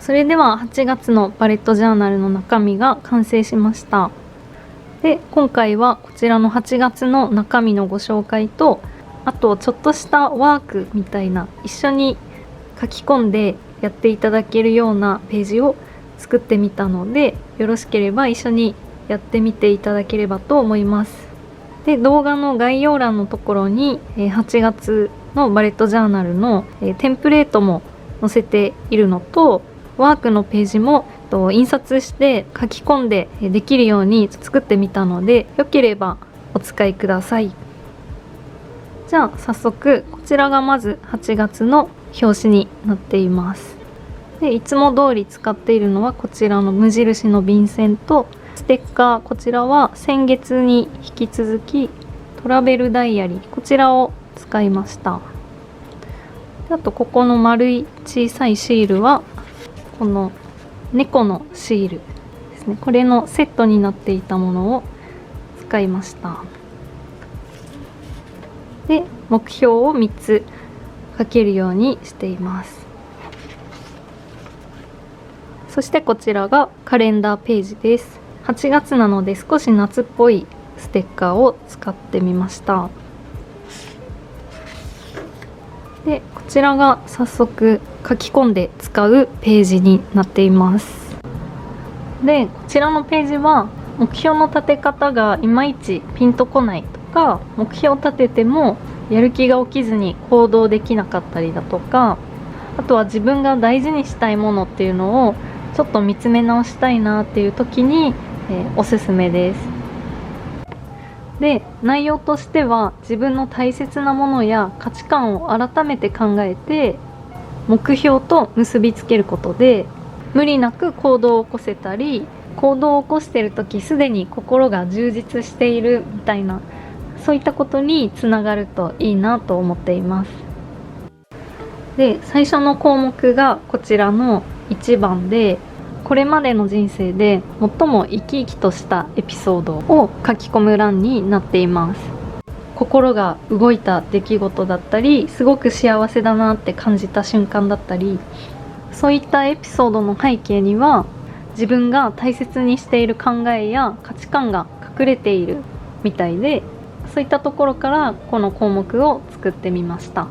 それでは8月のバレットジャーナルの中身が完成しました。で、今回はこちらの8月の中身のご紹介と、あとちょっとしたワークみたいな一緒に書き込んでやっていただけるようなページを作ってみたので、よろしければ一緒にやってみていただければと思います。で、動画の概要欄のところに8月のバレットジャーナルのテンプレートも載せているのと、ワークのページも印刷して書き込んでできるように作ってみたので、よければお使いください。じゃあ早速、こちらがまず8月の表紙になっています。で、いつも通り使っているのはこちらの無印の便箋とステッカー。こちらは先月に引き続きトラベルダイアリー、こちらを使いました。あとここの丸い小さいシールはこの猫のシールですね。これのセットになっていたものを使いました。で、目標を3つ書けるようにしています。そしてこちらがカレンダーページです。8月なので少し夏っぽいステッカーを使ってみました。で、こちらが早速書き込んで使うページになっています。で、こちらのページは目標の立て方がいまいちピンとこないとか、目標を立ててもやる気が起きずに行動できなかったりだとか、あとは自分が大事にしたいものっていうのをちょっと見つめ直したいなっていう時に、おすすめです。で、内容としては自分の大切なものや価値観を改めて考えて目標と結びつけることで、無理なく行動を起こせたり、行動を起こしている時すでに心が充実しているみたいな、そういったことにつながるといいなと思っています。で、最初の項目がこちらの1番で、これまでの人生で最も生き生きとしたエピソードを書き込む欄になっています。心が動いた出来事だったり、すごく幸せだなって感じた瞬間だったり、そういったエピソードの背景には自分が大切にしている考えや価値観が隠れているみたいで、そういったところからこの項目を作ってみました。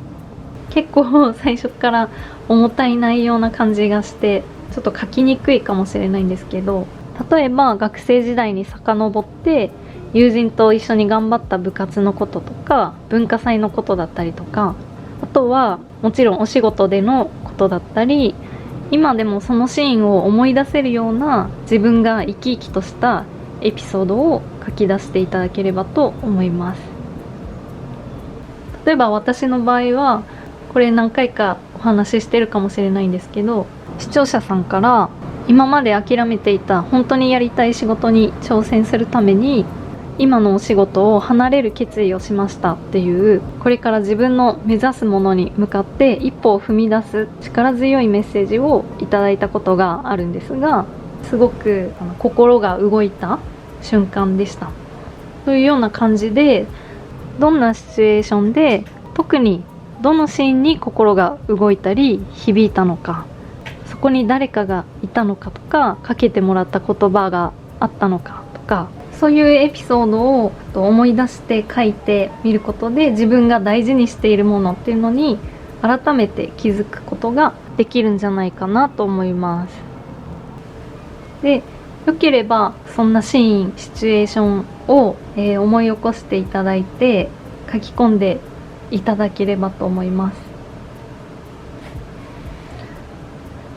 結構最初から重たい内容な感じがしてちょっと書きにくいかもしれないんですけど、例えば学生時代に遡って友人と一緒に頑張った部活のこととか、文化祭のことだったりとか、あとはもちろんお仕事でのことだったり、今でもそのシーンを思い出せるような自分が生き生きとしたエピソードを書き出していただければと思います。例えば私の場合はこれ何回かお話ししてるかもしれないんですけど、視聴者さんから今まで諦めていた本当にやりたい仕事に挑戦するために今のお仕事を離れる決意をしましたっていう、これから自分の目指すものに向かって一歩を踏み出す力強いメッセージをいただいたことがあるんですが、すごく心が動いた瞬間でした。というような感じで、どんなシチュエーションで特にどのシーンに心が動いたり響いたのか、そこに誰かがいたのかとか、かけてもらった言葉があったのかとか、そういうエピソードを思い出して書いてみることで、自分が大事にしているものっていうのに改めて気づくことができるんじゃないかなと思います。で、よければそんなシーン、シチュエーションを、思い起こしていただいて書き込んでいただければと思います。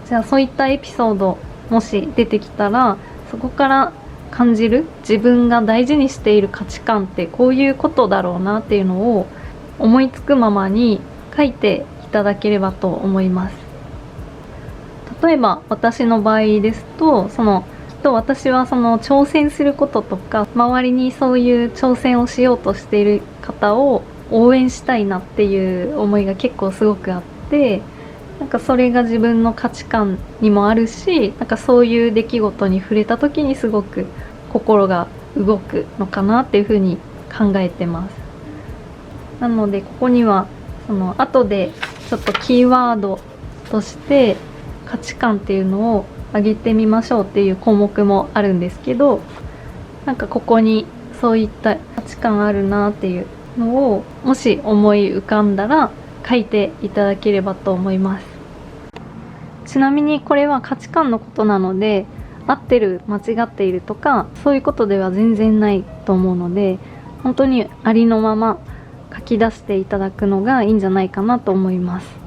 じゃあそういったエピソードもし出てきたら、そこから感じる自分が大事にしている価値観ってこういうことだろうなっていうのを思いつくままに書いていただければと思います。例えば私の場合ですと、私はその挑戦することとか、周りにそういう挑戦をしようとしている方を応援したいなっていう思いが結構すごくあって、なんかそれが自分の価値観にもあるし、なんかそういう出来事に触れた時にすごく心が動くのかなっていうふうに考えてます。なのでここには後でちょっとキーワードとして価値観っていうのを上げてみましょうっていう項目もあるんですけど、なんかここにそういった価値観あるなっていうのをもし思い浮かんだら書いていただければと思います。ちなみにこれは価値観のことなので、合ってる間違っているとかそういうことでは全然ないと思うので、本当にありのまま書き出していただくのがいいんじゃないかなと思います。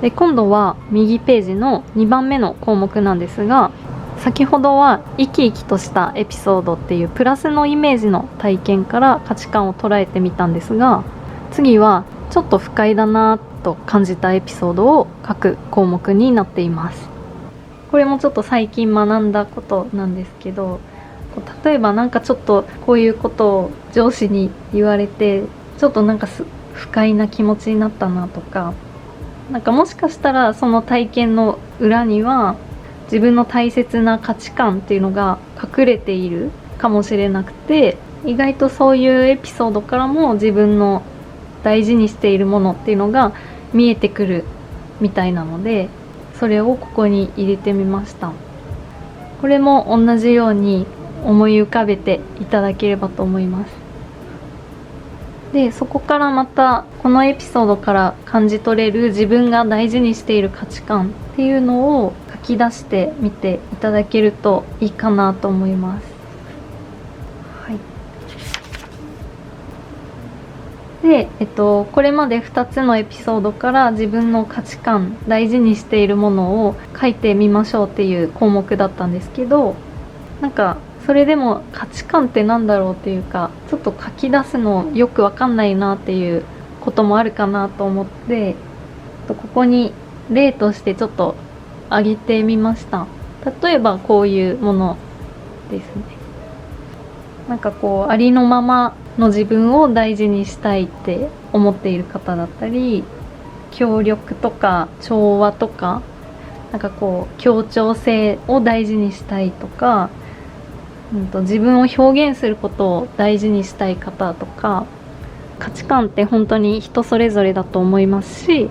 で、今度は右ページの2番目の項目なんですが、先ほどは生き生きとしたエピソードっていうプラスのイメージの体験から価値観を捉えてみたんですが、次はちょっと不快だなと感じたエピソードを書く項目になっています。これもちょっと最近学んだことなんですけど、例えばなんかちょっとこういうことを上司に言われてちょっとなんか不快な気持ちになったなとか、なんかもしかしたらその体験の裏には自分の大切な価値観っていうのが隠れているかもしれなくて、意外とそういうエピソードからも自分の大事にしているものっていうのが見えてくるみたいなので、それをここに入れてみました。これも同じように思い浮かべていただければと思います。で、そこからまたこのエピソードから感じ取れる自分が大事にしている価値観っていうのを書き出してみていただけるといいかなと思います。はい。で、これまで2つのエピソードから自分の価値観、大事にしているものを書いてみましょうっていう項目だったんですけど、なんかそれでも価値観ってなんだろうっていうか、ちょっと書き出すのよくわかんないなっていうこともあるかなと思って、ここに例としてちょっと挙げてみました。例えばこういうものですね。なんかこうありのままの自分を大事にしたいって思っている方だったり、協力とか調和とか、なんかこう協調性を大事にしたいとか、自分を表現することを大事にしたい方とか、価値観って本当に人それぞれだと思いますし、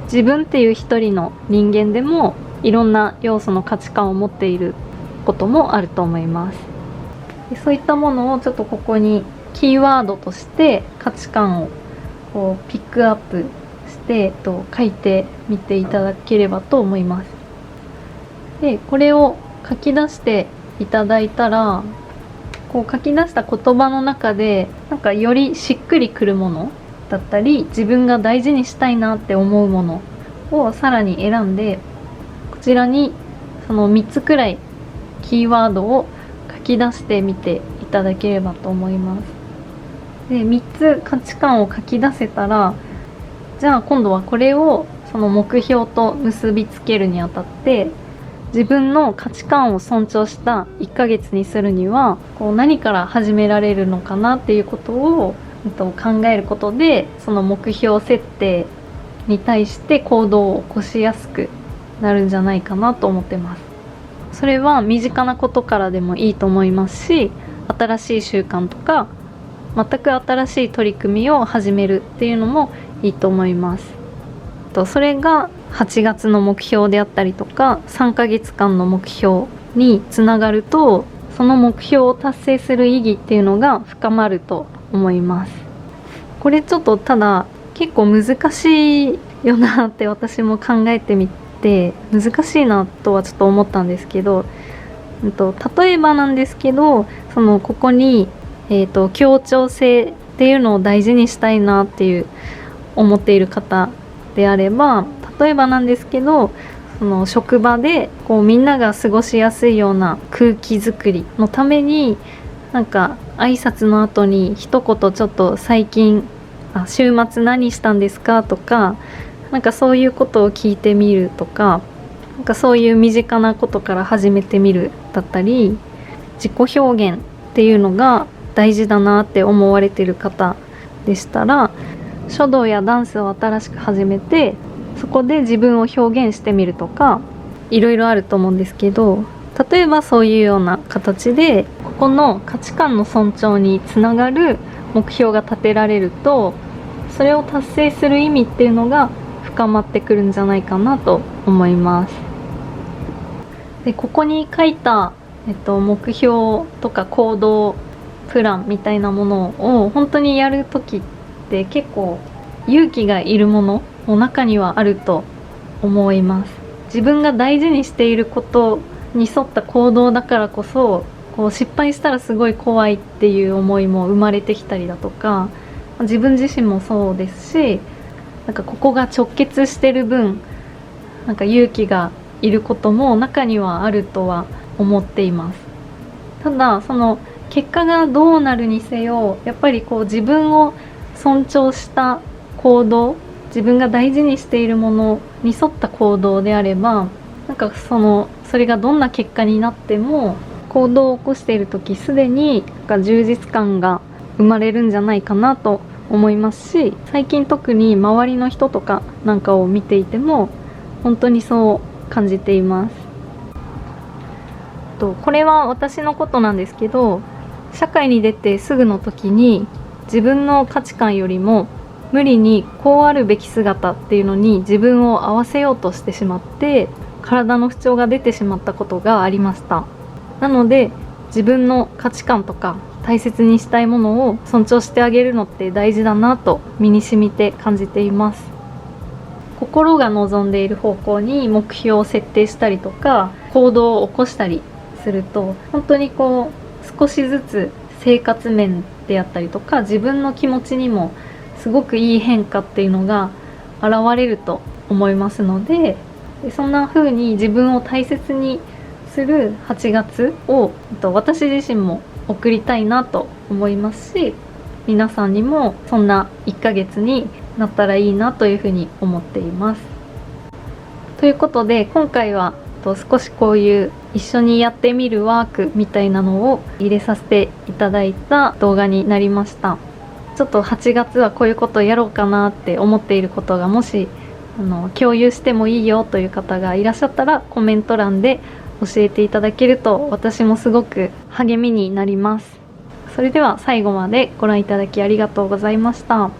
自分っていう一人の人間でもいろんな要素の価値観を持っていることもあると思います。で、そういったものをちょっとここにキーワードとして価値観をこうピックアップして書いてみていただければと思います。で、これを書き出していただいたら、こう書き出した言葉の中でなんかよりしっくりくるものだったり、自分が大事にしたいなって思うものをさらに選んで、こちらにその3つくらいキーワードを書き出してみていただければと思います。で、3つ価値観を書き出せたら、じゃあ今度はこれをその目標と結びつけるにあたって、自分の価値観を尊重した1ヶ月にするにはこう何から始められるのかなっていうことを考えることで、その目標設定に対して行動を起こしやすくなるんじゃないかなと思ってます。それは身近なことからでもいいと思いますし、新しい習慣とか全く新しい取り組みを始めるっていうのもいいと思います。それが8月の目標であったりとか3ヶ月間の目標につながると、その目標を達成する意義っていうのが深まると思います。これちょっとただ結構難しいよなって私も考えてみて、難しいなとはちょっと思ったんですけど、例えばなんですけど、ここに、協調性っていうのを大事にしたいなっていう思っている方であれば、例えばなんですけど、その職場でこうみんなが過ごしやすいような空気づくりのために、なんか挨拶の後に一言ちょっと最近週末何したんですかとか、なんかそういうことを聞いてみるとか、なんかそういう身近なことから始めてみるだったり、自己表現っていうのが大事だなって思われている方でしたら、書道やダンスを新しく始めてそこで自分を表現してみるとか、いろいろあると思うんですけど、例えばそういうような形でここの価値観の尊重につながる目標が立てられると、それを達成する意味っていうのが深まってくるんじゃないかなと思います。でここに書いた、目標とか行動プランみたいなものを本当にやるときって結構勇気がいるものの中にはあると思います。自分が大事にしていることに沿った行動だからこそ、こう失敗したらすごい怖いっていう思いも生まれてきたりだとか、自分自身もそうですし、なんかここが直結してる分、なんか勇気がいることも中にはあるとは思っています。ただその結果がどうなるにせよ、やっぱりこう自分を尊重した行動、自分が大事にしているものに沿った行動であれば、なんかそれがどんな結果になっても行動を起こしている時すでになんか充実感が生まれるんじゃないかなと思いますし、最近特に周りの人とかなんかを見ていても本当にそう感じています。これは私のことなんですけど、社会に出てすぐの時に自分の価値観よりも無理にこうあるべき姿っていうのに自分を合わせようとしてしまって体の不調が出てしまったことがありました。なので自分の価値観とか大切にしたいものを尊重してあげるのって大事だなと身に染みて感じています。心が望んでいる方向に目標を設定したりとか行動を起こしたりすると、本当にこう少しずつ生活面であったりとか自分の気持ちにもすごくいい変化っていうのが現れると思いますので、そんな風に自分を大切にする8月を私自身も送りたいなと思いますし、皆さんにもそんな1ヶ月になったらいいなというふうに思っています。ということで今回は少しこういう一緒にやってみるワークみたいなのを入れさせていただいた動画になりました。ちょっと8月はこういうことをやろうかなって思っていることがもし共有してもいいよという方がいらっしゃったらコメント欄で教えていただけると私もすごく励みになります。それでは最後までご覧いただきありがとうございました。